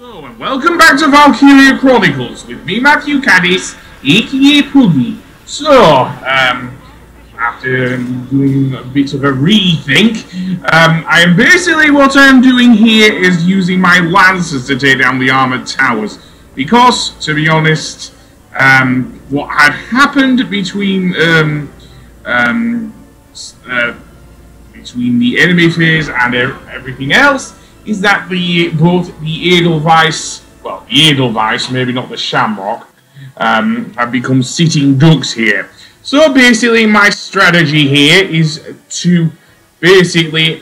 Hello and welcome back to Valkyria Chronicles with me, Matthew Caddis, aka Puggy. So, after doing a bit of a rethink, what I'm doing here is using my lancers to take down the armored towers. Because, to be honest, what had happened between the enemy phase and everything else is that both the Edelweiss, maybe not the Shamrock, have become sitting ducks here. So basically my strategy here is to basically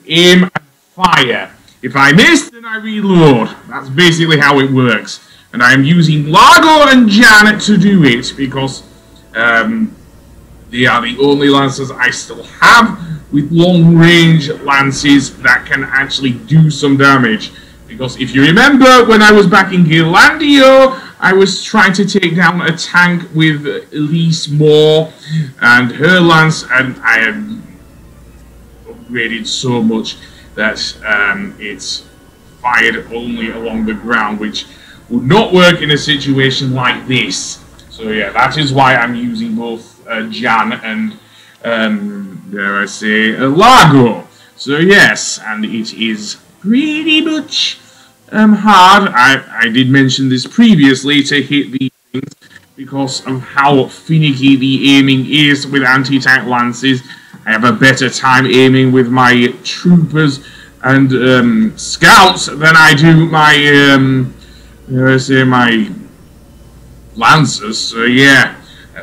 aim and fire. If I miss, then I reload. That's basically how it works. And I'm using Largo and Jan to do it because they are the only lancers I still have with long-range lances that can actually do some damage. Because if you remember, when I was back in Gillandio, I was trying to take down a tank with Elise Moore and her lance, and I had upgraded so much that it's fired only along the ground, which would not work in a situation like this. So yeah, that is why I'm using both Jan and dare I say, Largo. So yes, and it is pretty much hard. I did mention this previously to hit these things because of how finicky the aiming is with anti-tank lances. I have a better time aiming with my troopers and scouts than I do my dare I say, my lancers. So yeah,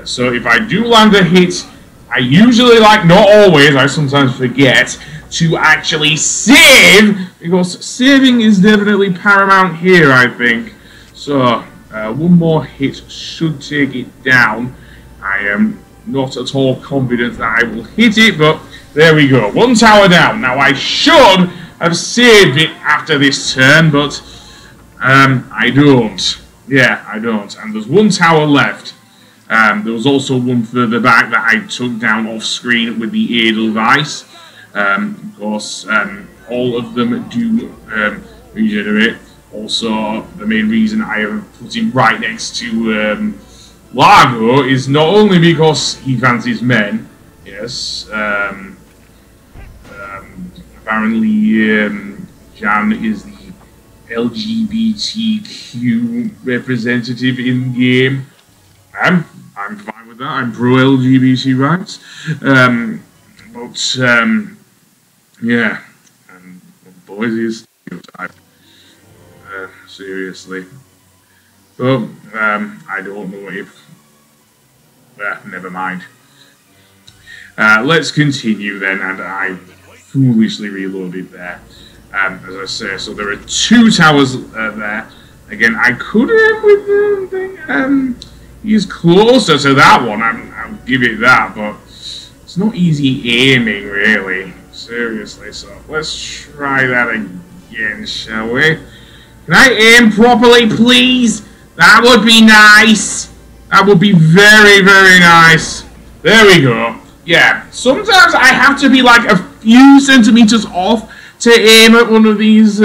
so if I do land a hit, I usually, not always, I sometimes forget to actually save, because saving is definitely paramount here, I think. So, one more hit should take it down. I am not at all confident that I will hit it, but there we go. One tower down. Now, I should have saved it after this turn, but I don't. Yeah, I don't. And there's one tower left. There was also one further back that I took down off screen with the Edelweiss. Of course, all of them do regenerate. Also, the main reason I have put him right next to Largo is not only because he fancies men. Yes, apparently Jan is the LGBTQ representative in game. I'm fine with that. I'm pro LGBT rights. Yeah, and boys is stereotype. Seriously. But I don't know if. Never mind. Let's continue then, and I foolishly reloaded there. As I say, so there are two towers there. Again, I could aim with the thing. He's closer to that one, I'll give it that, but it's not easy aiming, really. Seriously, so let's try that again, shall we? Can I aim properly, please? That would be nice. That would be very, very nice. There we go. Yeah, sometimes I have to be like a few centimeters off to aim at one of these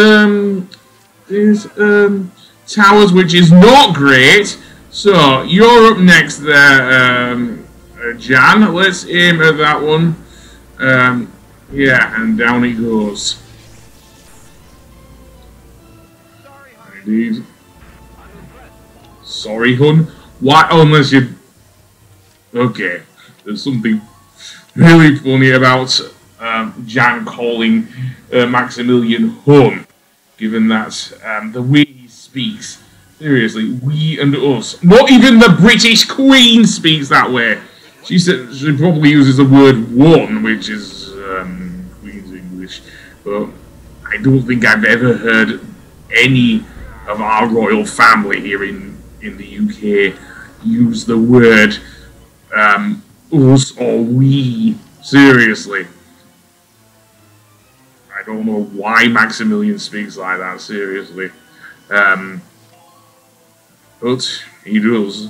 towers, which is not great. So, you're up next there, Jan. Let's aim at that one. Yeah, and down it goes. Indeed. Sorry, hun. Why? Unless you... Okay. There's something really funny about Jan calling Maximilian hun, given that the way he speaks. Seriously, we and us. Not even the British Queen speaks that way. She said she probably uses the word one, which is Queen's English. But I don't think I've ever heard any of our royal family here in the UK use the word us or we. Seriously. I don't know why Maximilian speaks like that, seriously. But he does.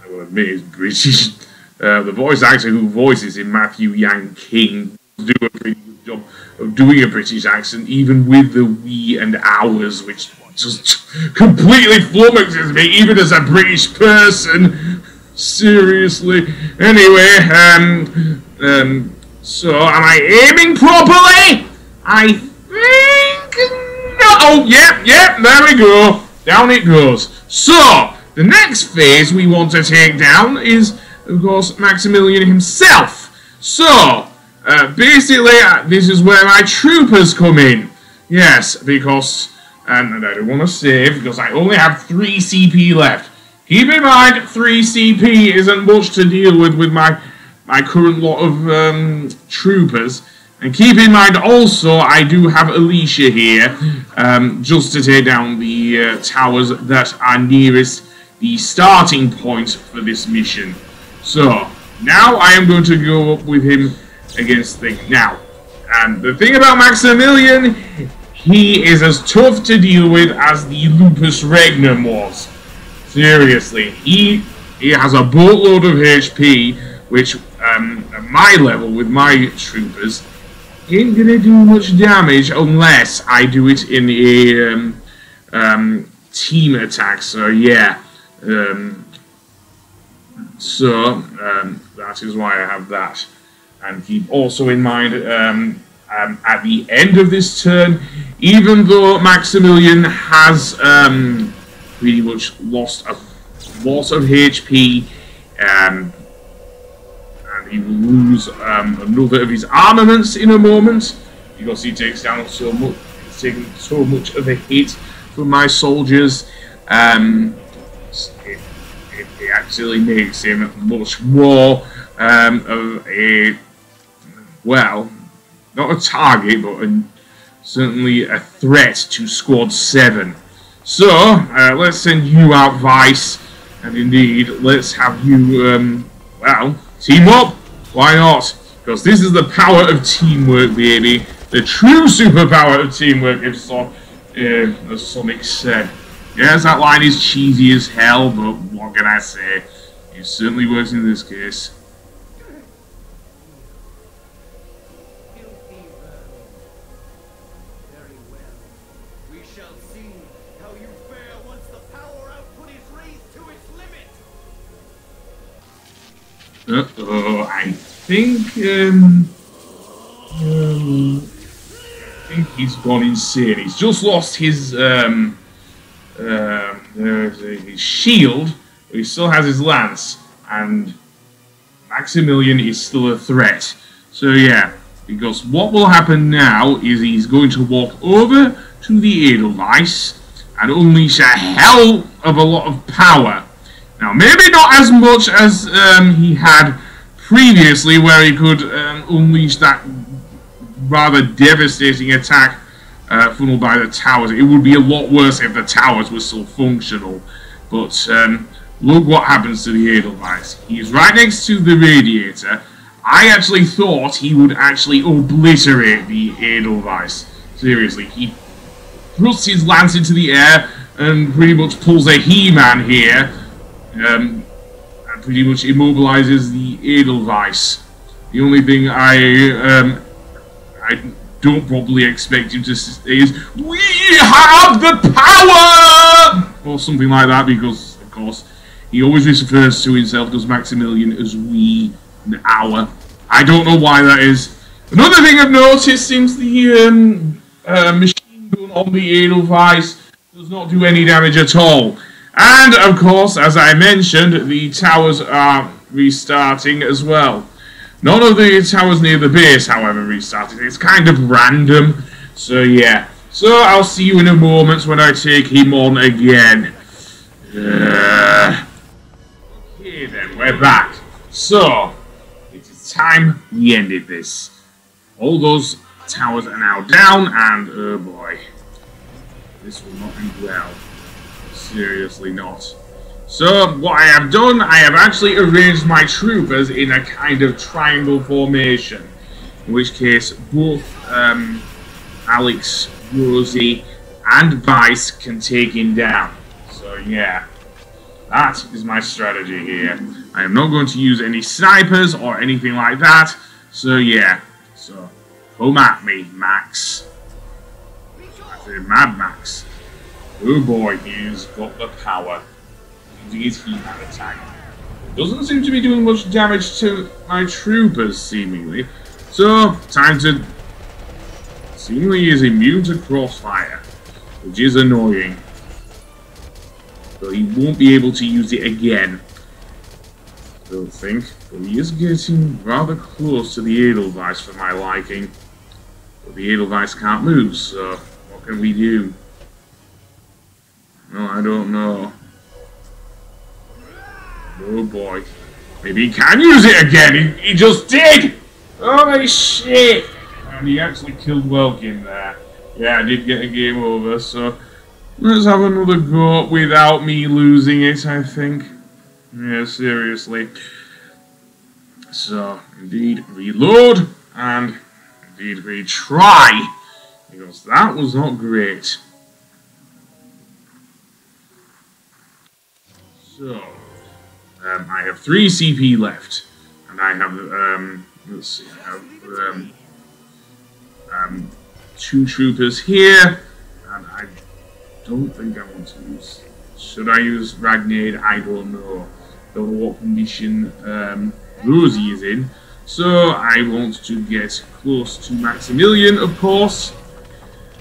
I will admit he's British. The voice actor who voices him, Matthew Yang King, do a pretty good job of doing a British accent, even with the we and ours, which just completely flummoxes me, even as a British person. Seriously. Anyway, so am I aiming properly? I think no. Oh, yep, there we go. Down it goes. So, the next phase we want to take down is, of course, Maximilian himself. So, basically, this is where my troopers come in. Yes, because, and I don't want to save, because I only have 3 CP left. Keep in mind, 3 CP isn't much to deal with my current lot of troopers. And keep in mind also, I do have Alicia here, just to take down the towers that are nearest the starting point for this mission. So, now I am going to go up with him against the... Now, the thing about Maximilian, he is as tough to deal with as the Lupus Regnum was. Seriously, he has a boatload of HP, which at my level with my troopers ain't gonna do much damage unless I do it in a team attack. So yeah, that is why I have that. And keep also in mind at the end of this turn, even though Maximilian has pretty much lost a lot of HP, and he will lose another of his armaments in a moment, because he takes down so much, taking so much of a hit from my soldiers. It actually makes him much more of a, well, not a target, but certainly a threat to Squad 7. So, let's send you out, Vice, and indeed, let's have you, well, team up. Why not? Because this is the power of teamwork, baby. The true superpower of teamwork, if so, as Sonic said. Yes, that line is cheesy as hell, but what can I say? It certainly works in this case. Uh-oh, I think he's gone insane. He's just lost his shield, but he still has his lance, and Maximilian is still a threat. So yeah, because what will happen now is he's going to walk over to the Edelweiss and unleash a hell of a lot of power. Now, maybe not as much as he had previously, where he could unleash that rather devastating attack funneled by the towers. It would be a lot worse if the towers were still functional. But look what happens to the Edelweiss. He's right next to the radiator. I actually thought he would actually obliterate the Edelweiss. Seriously, he thrusts his lance into the air and pretty much pulls a He-Man here. And pretty much immobilizes the Edelweiss. The only thing I don't probably expect him to say is, "We have the power!" or something like that, because, of course, he always refers to himself, does Maximilian, as we and our. I don't know why that is. Another thing I've noticed since the machine gun on the Edelweiss does not do any damage at all. And, of course, as I mentioned, the towers are restarting as well. None of the towers near the base, however, restarted. It's kind of random. So, yeah. So, I'll see you in a moment when I take him on again. Okay, then. We're back. So, it is time we ended this. All those towers are now down, and, oh boy. This will not end well. Seriously not. So, what I have done, I have actually arranged my troopers in a kind of triangle formation. In which case, both Alex, Rosie, and Vice can take him down. So, yeah. That is my strategy here. I am not going to use any snipers or anything like that. So, yeah. So, of Come at me, Max. I said Mad Max. Oh boy, he's got the power. Using his He-Man attack. Doesn't seem to be doing much damage to my troopers, seemingly. So, time to... Seemingly is immune to crossfire, which is annoying. So he won't be able to use it again. I don't think. But he is getting rather close to the Edelweiss for my liking. But the Edelweiss can't move, so what can we do? No, I don't know. Oh boy. Maybe he can use it again! He just did! Holy shit! And he actually killed Welkin there. Yeah, I did get a game over, so... Let's have another go without me losing it, I think. Yeah, seriously. So, indeed, reload, and indeed retry. Because that was not great. So, I have 3 CP left. And I have, let's see, I have 2 troopers here. And I don't think I want to use... Should I use Ragnade? I don't know. Don't know what condition Rosie is in. So I want to get close to Maximilian, of course.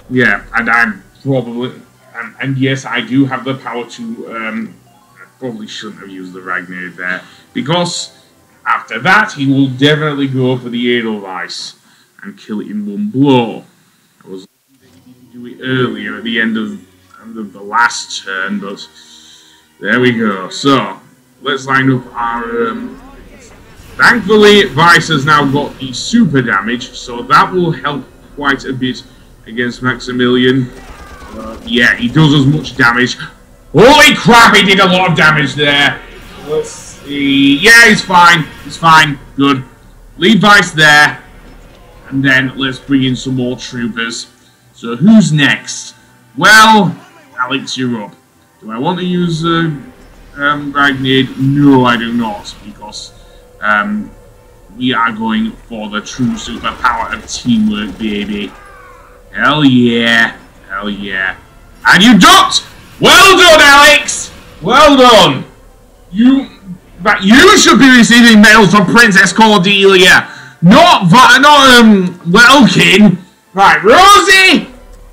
Yeah, and I'm probably... And yes, I do have the power to... I probably shouldn't have used the Ragnade there. Because after that, he will definitely go for the Edelweiss and kill it in one blow. I was thinking he could do it earlier at the end of the last turn, but there we go. So let's line up our thankfully Vice has now got the super damage, so that will help quite a bit against Maximilian. Yeah, he does as much damage. Holy crap, he did a lot of damage there. Let's see. Yeah, he's fine. He's fine. Good. Leave Vice there. And then let's bring in some more troopers. So who's next? Well, Alex, you're up. Do I want to use Ragnade? No, I do not, because we are going for the true superpower of teamwork, baby. Hell yeah. Hell yeah. And you ducked! Well done, Alex! Well done! You should be receiving medals from Princess Cordelia, not Welkin. Right, Rosie!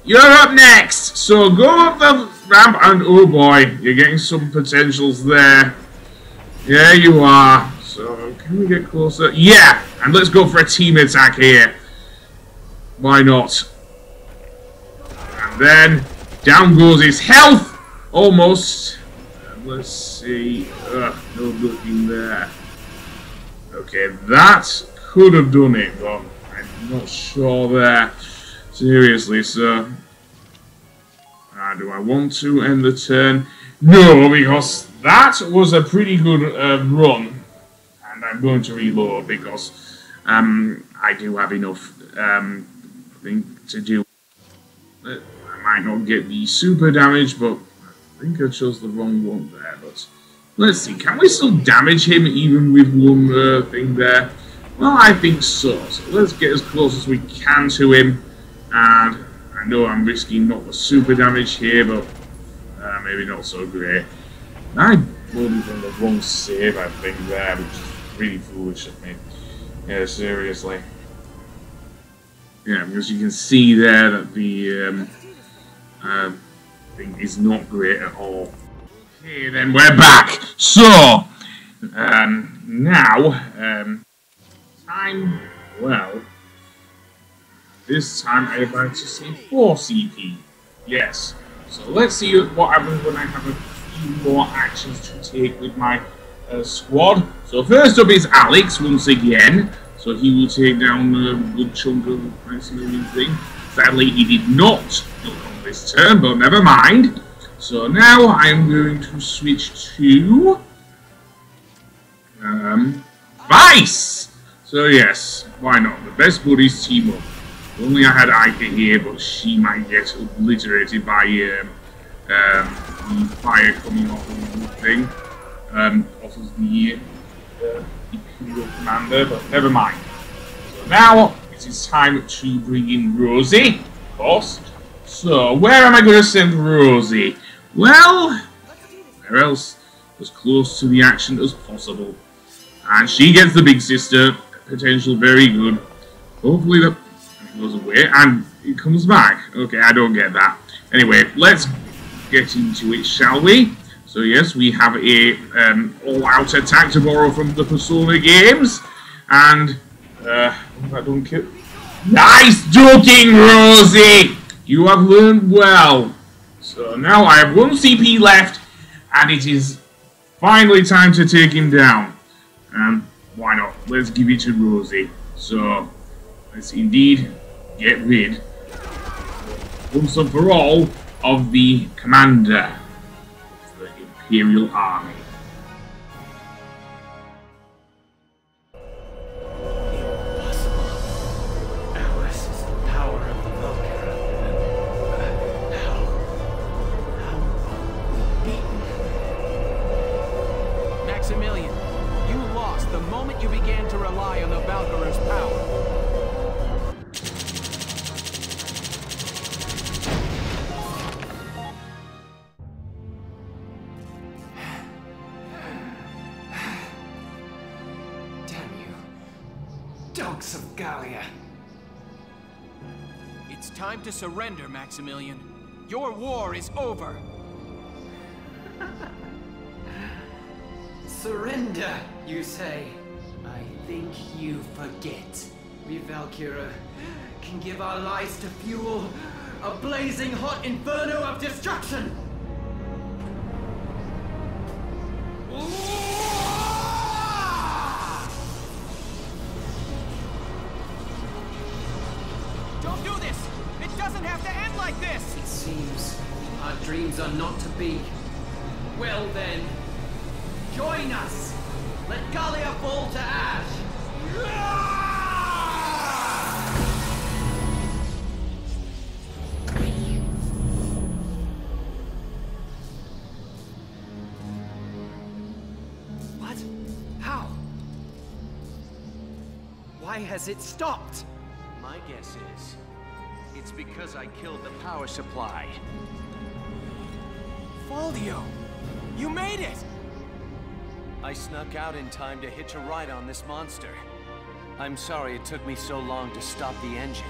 You're up next, so go up the ramp and oh boy, you're getting some potentials there. Yeah, you are. So, can we get closer? Yeah, and let's go for a team attack here. Why not? And then, down goes his health, almost. And let's see, no looking there. Okay, that could have done it, but I'm not sure there. Seriously, so do I want to end the turn? No, because that was a pretty good run, and I'm going to reload because I do have enough thing to do. I might not get the super damage, but I think I chose the wrong one there. But let's see, can we still damage him even with one thing there? Well, I think so. So let's get as close as we can to him. And I know I'm risking not the super damage here, but maybe not so great. I voted on the wrong save, I think, there, which is really foolish of me. Yeah, seriously. Yeah, because you can see there that the thing is not great at all. Okay, then we're back. So, now, time, well... This time I am about to say 4 CP. Yes. So let's see what happens when I have a few more actions to take with my squad. So first up is Alex once again. So he will take down a good chunk of the Maximilian thing. Sadly he did not look on this turn, but never mind. So now I'm going to switch to Vice. So yes, why not? The best buddies team up. Only I had Ika here, but she might get obliterated by the fire coming off of the thing, off of the Imperial Commander, but never mind. So now, it is time to bring in Rosie, of course. So, where am I going to send Rosie? Well, where else? As close to the action as possible. And she gets the big sister. Potential very good. Hopefully that goes away and it comes back. Okay, I don't get that. Anyway, let's get into it, shall we? So yes, we have a all-out attack to borrow from the Persona games. And, I don't kill. Nice ducking, Rosie! You have learned well. So now I have 1 CP left, and it is finally time to take him down. Why not? Let's give it to Rosie. So, let's indeed get rid, once and for all, of the commander of the Imperial Army. Maximilian, you lost the moment you began to rely on the Valkyrie's power. Damn you, dogs of Gallia. It's time to surrender, Maximilian. Your war is over. Surrender, you say? I think you forget. We Valkyria can give our lives to fuel a blazing hot inferno of destruction! Don't do this! It doesn't have to end like this! It seems our dreams are not to be. Well then, join us! Let Gallia fall to ash! What? How? Why has it stopped? My guess is, it's because I killed the power supply. Faldio, you made it! I snuck out in time to hitch a ride on this monster. I'm sorry it took me so long to stop the engine.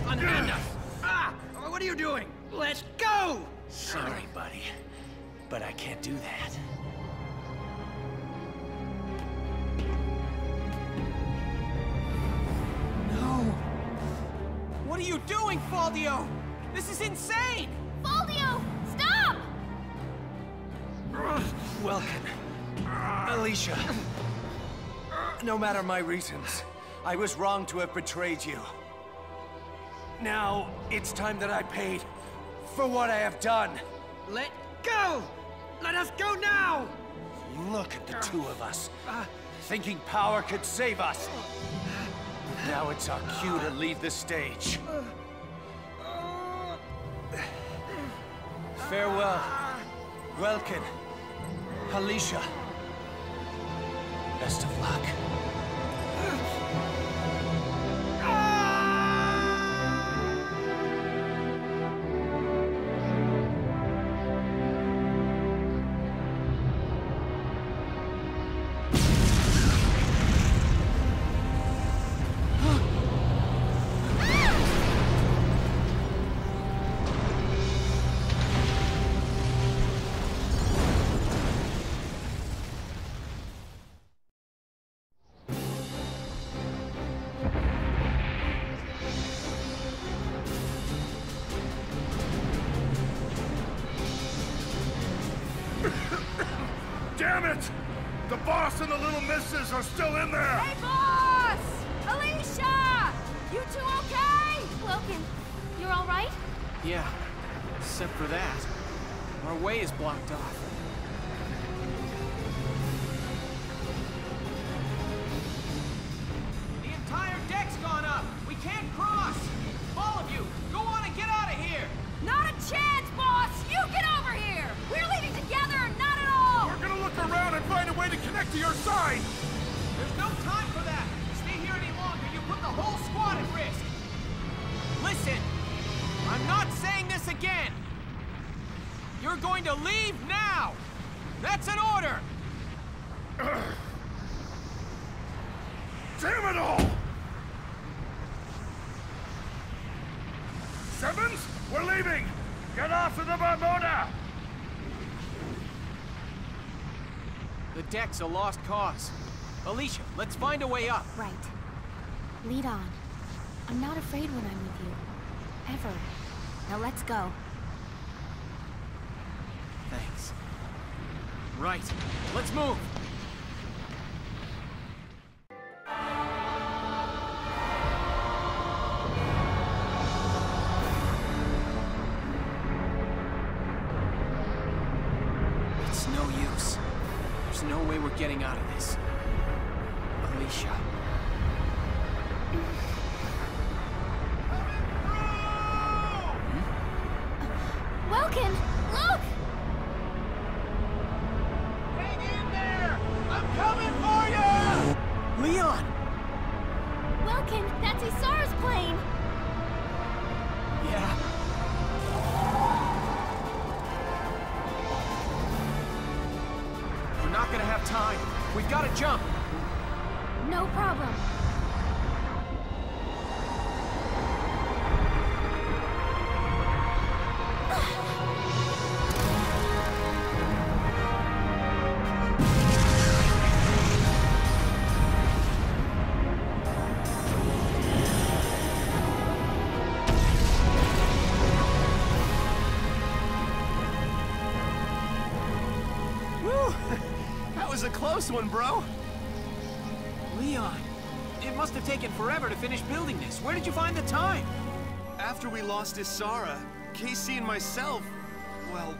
Unhand us! Ah! What are you doing? Let go! Sorry, buddy, but I can't do that. No! What are you doing, Faldio? This is insane! Faldio, stop! Welcome, Alicia. No matter my reasons, I was wrong to have betrayed you. Now, it's time that I paid for what I have done. Let go! Let us go now! Look at the two of us, thinking power could save us. Now it's our cue to leave the stage. Farewell, Welkin, Alicia. Best of luck. Damn it! The boss and the little missus are still in there! Hey, boss! Alicia! You two okay? Welkin, you're all right? Yeah, except for that. Our way is blocked off. The entire deck's gone up! We can't cross! All of you, go on and get out of here! Not a chance, boss! You get over here! We're leaving together or not at all! We're gonna look around and find a way to again! You're going to leave now! That's an order! Damn it all! Simmons, we're leaving! Get off to the Marmota! The deck's a lost cause. Alicia, let's find a way up. Right. Lead on. I'm not afraid when I'm with you. Ever. Now let's go. Thanks. Right. Let's move! It's no use. There's no way we're getting out of this. Alicia. Welkin! Look! Hang in there! I'm coming for you! Leon! Welkin, that's Isara's plane! Yeah. We're not gonna have time. We've gotta jump. No problem. Woo! That was a close one, bro. Leon, it must have taken forever to finish building this. Where did you find the time? After we lost Isara, Casey and myself, well,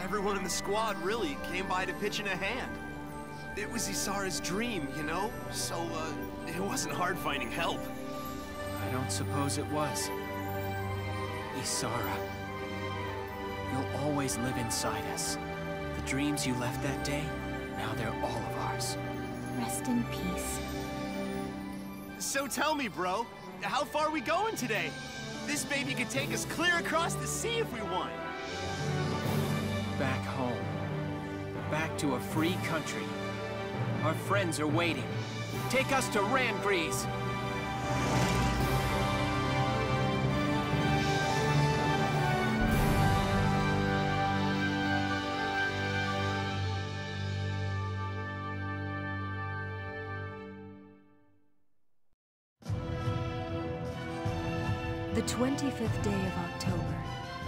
everyone in the squad really came by to pitch in a hand. It was Isara's dream, you know? So, it wasn't hard finding help. I don't suppose it was. Isara. You'll always live inside us. The dreams you left that day, now they're all of ours. Rest in peace. So tell me, bro, how far are we going today? This baby could take us clear across the sea if we want. Back home. Back to a free country. Our friends are waiting. Take us to Randgrease. The 25th day of October,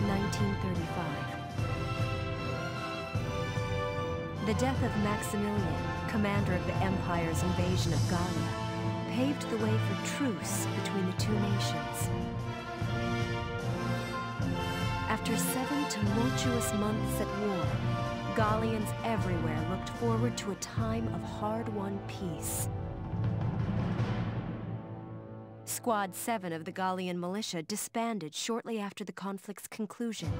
1935. The death of Maximilian, commander of the Empire's invasion of Gallia, paved the way for truce between the two nations. After 7 tumultuous months at war, Gallians everywhere looked forward to a time of hard-won peace. Squad 7 of the Gallian militia disbanded shortly after the conflict's conclusion.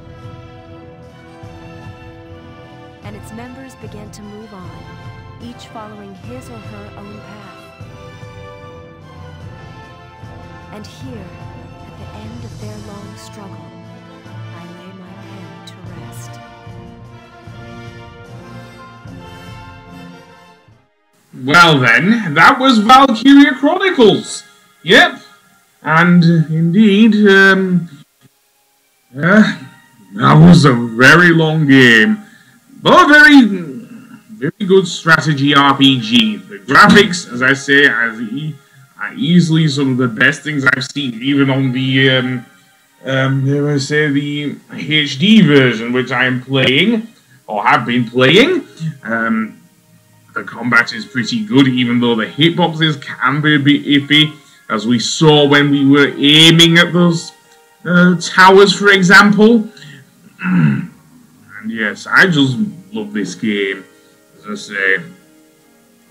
And its members began to move on, each following his or her own path. And here, at the end of their long struggle, I lay my pen to rest. Well then, that was Valkyria Chronicles. Yep. And indeed, that was a very long game. But a very good strategy RPG. The graphics, as I say, are easily some of the best things I've seen, even on the, dare I say, the HD version, which I am playing, or have been playing. The combat is pretty good, even though the hitboxes can be a bit iffy, as we saw when we were aiming at those towers, for example. And yes, I just love this game. As I say,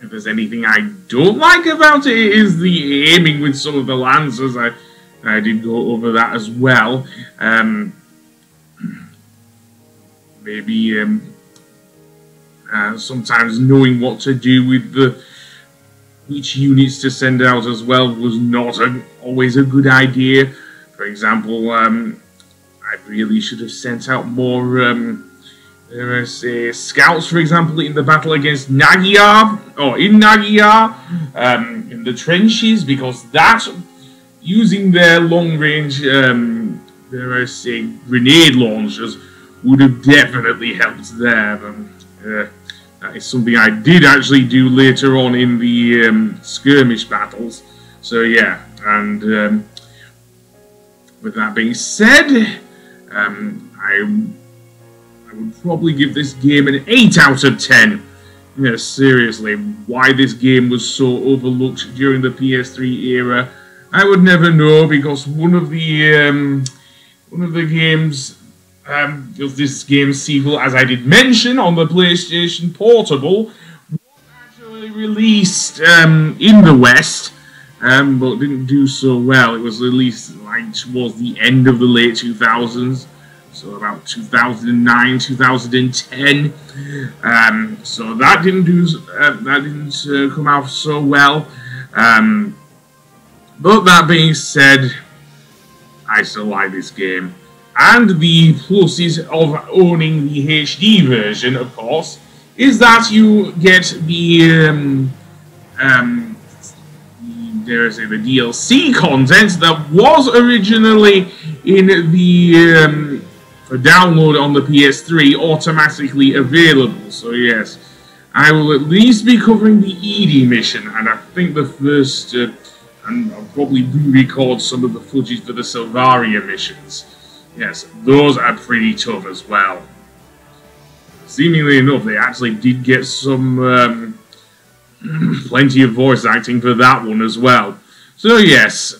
if there's anything I don't like about it, it is the aiming with some of the lancers. I did go over that as well. Maybe sometimes knowing what to do with which units to send out as well was not always a good idea. For example, I really should have sent out more, scouts, for example, in the battle against Magyar, or in Magyar, in the trenches, because that, using their long-range, grenade launchers, would have definitely helped there. That is something I did actually do later on in the skirmish battles. So yeah, and with that being said, I would probably give this game an 8 out of 10. Yeah, seriously, why this game was so overlooked during the PS3 era, I would never know, because one of the games, this game's sequel, as I did mention on the PlayStation Portable, was actually released in the West, but didn't do so well. It was released like towards the end of the late 2000s, so about 2009, 2010. So that didn't come out so well. But that being said, I still like this game. And the pluses of owning the HD version, of course, is that you get the the DLC content that was originally in the for download on the PS3 automatically available. So yes, I will at least be covering the ED mission, and I think the first, and I'll probably re-record some of the footage for the Valkyria missions. Yes, those are pretty tough as well. Seemingly enough, they actually did get some plenty of voice acting for that one as well. So yes,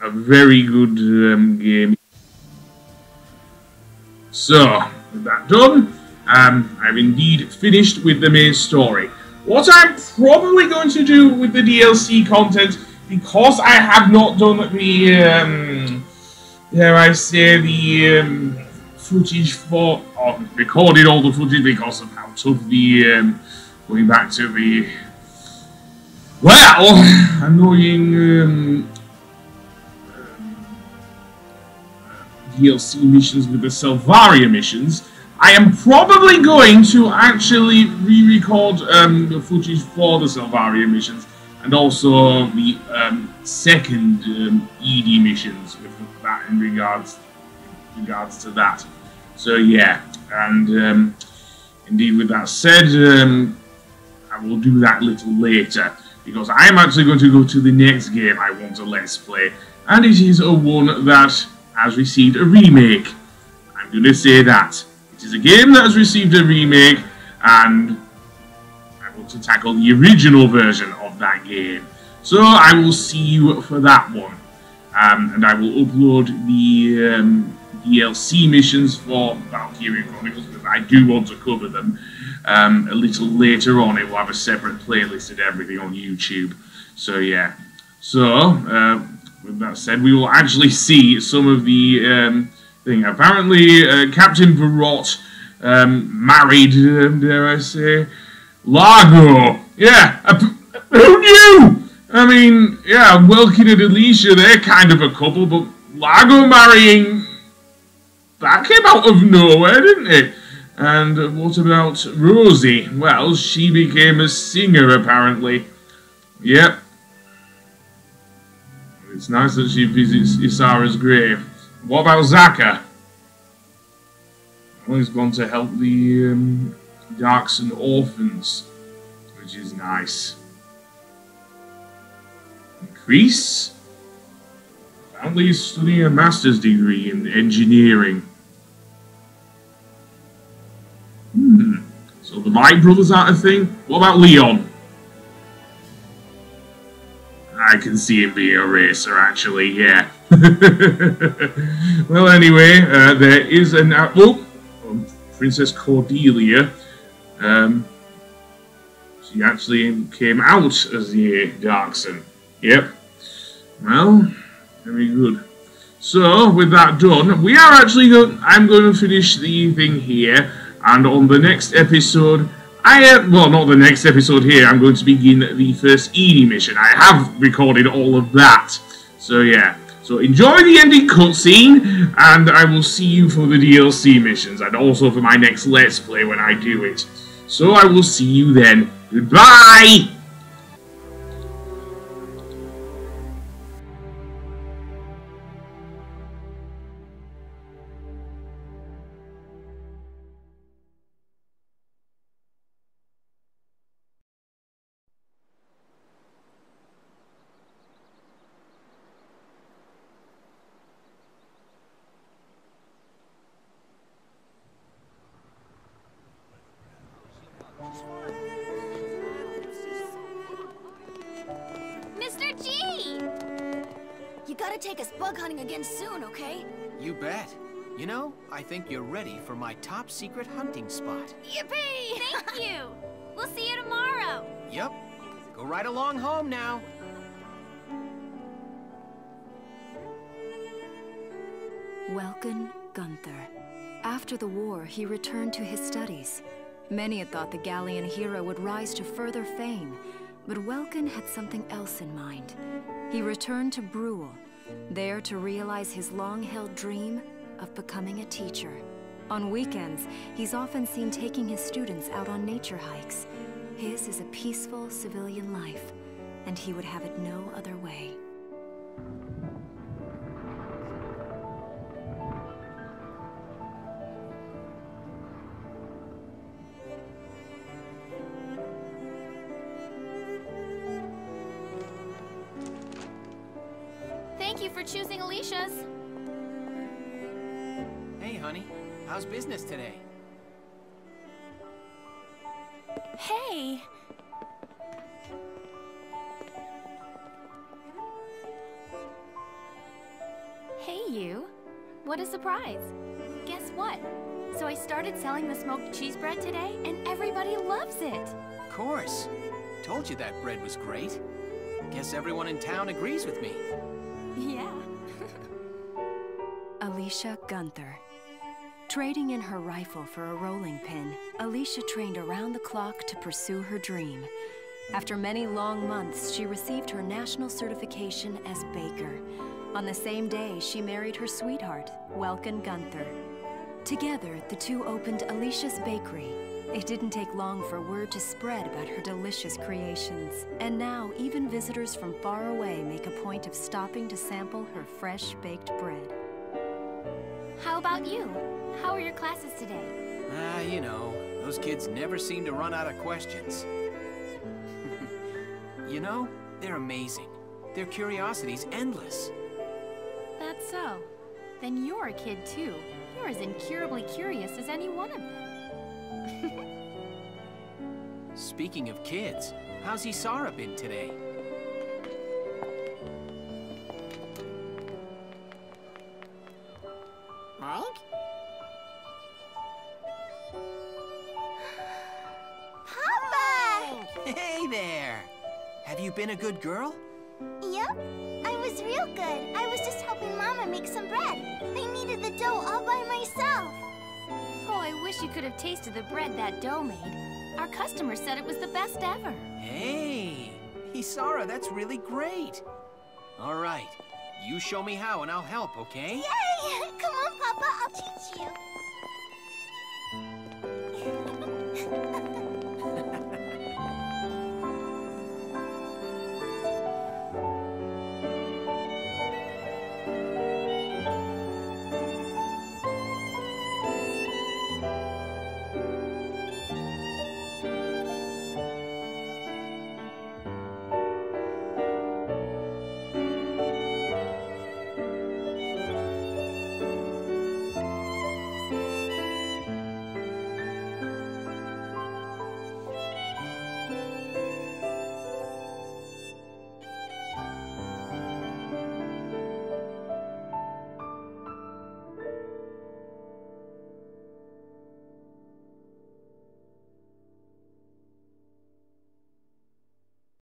a very good game. So, with that done, I've indeed finished with the main story. What I'm probably going to do with the DLC content, because I have not done the, dare I say, the footage for, or recorded all the footage because of how tough the, going back to the, well, annoying DLC missions with the Valkyria missions, I am probably going to actually re-record the footage for the Valkyria missions, and also the second ED missions with that in regards to that. So yeah, and indeed, with that said, I will do that a little later, because I am actually going to go to the next game I want to let's play, and it is a one that has received a remake. I'm going to say that. It is a game that has received a remake, and I want to tackle the original version of that game. So I will see you for that one. And I will upload the DLC missions for Valkyria Chronicles, because I do want to cover them a little later on. It will have a separate playlist and everything on YouTube. So yeah. So, with that said, we will actually see some of the thing. Apparently, Captain Verrot married, dare I say, Largo. Yeah, who knew? I mean, yeah, Welkin and Alicia, they're kind of a couple, but Largo marrying, that came out of nowhere, didn't it? And what about Rosie? Well, she became a singer, apparently. Yep. It's nice that she visits Isara's grave. What about Zaka? Well, he's gone to help the Darkson orphans, which is nice. And Kreese? Apparently he's studying a master's degree in engineering. So the Light Brothers aren't a thing? What about Leon? I can see him being a racer, actually, yeah. Well, anyway, there is an... Princess Cordelia. She actually came out as the Darkson. Yep. Well, very good. So, with that done, we are actually going... I'm going to finish the thing here, and on the next episode... well, not the next episode here, I'm going to begin the first ED mission. I have recorded all of that. So, yeah. So enjoy the ending cutscene, and I will see you for the DLC missions, and also for my next Let's Play when I do it. So I will see you then. Goodbye! Mr. G! You gotta take us bug hunting again soon, okay? You bet. You know, I think you're ready for my top secret hunting spot. Yippee! Thank you! We'll see you tomorrow! Yep. Go right along home now. Welcome, Gunther. After the war, he returned to his studies. Many had thought the Gallian hero would rise to further fame, but Welkin had something else in mind. He returned to Brule, there to realize his long-held dream of becoming a teacher. On weekends, he's often seen taking his students out on nature hikes. His is a peaceful civilian life, and he would have it no other way. Thank you for choosing Alicia's. Hey, honey. How's business today? Hey! Hey, you. What a surprise. Guess what? So I started selling the smoked cheese bread today, and everybody loves it. Of course. Told you that bread was great. Guess everyone in town agrees with me. Yeah. Alicia Gunther. Trading in her rifle for a rolling pin, Alicia trained around the clock to pursue her dream. After many long months, she received her national certification as baker. On the same day, she married her sweetheart, Welkin Gunther. Together, the two opened Alicia's Bakery. It didn't take long for word to spread about her delicious creations. And now, even visitors from far away make a point of stopping to sample her fresh baked bread. How about you? How are your classes today? You know, those kids never seem to run out of questions. You know, they're amazing. Their curiosity's endless. That's so. Then you're a kid too. You're as incurably curious as any one of them. Speaking of kids, how's Isara been today? Mike? Papa! Hey there! Have you been a good girl? Yep, I was real good. I was just helping Mama make some bread. I kneaded the dough all by myself. Oh, I wish you could have tasted the bread that dough made. Our customer said it was the best ever. Hey! Isara, that's really great! All right, you show me how and I'll help, okay? Yay! Come on, Papa, I'll teach you.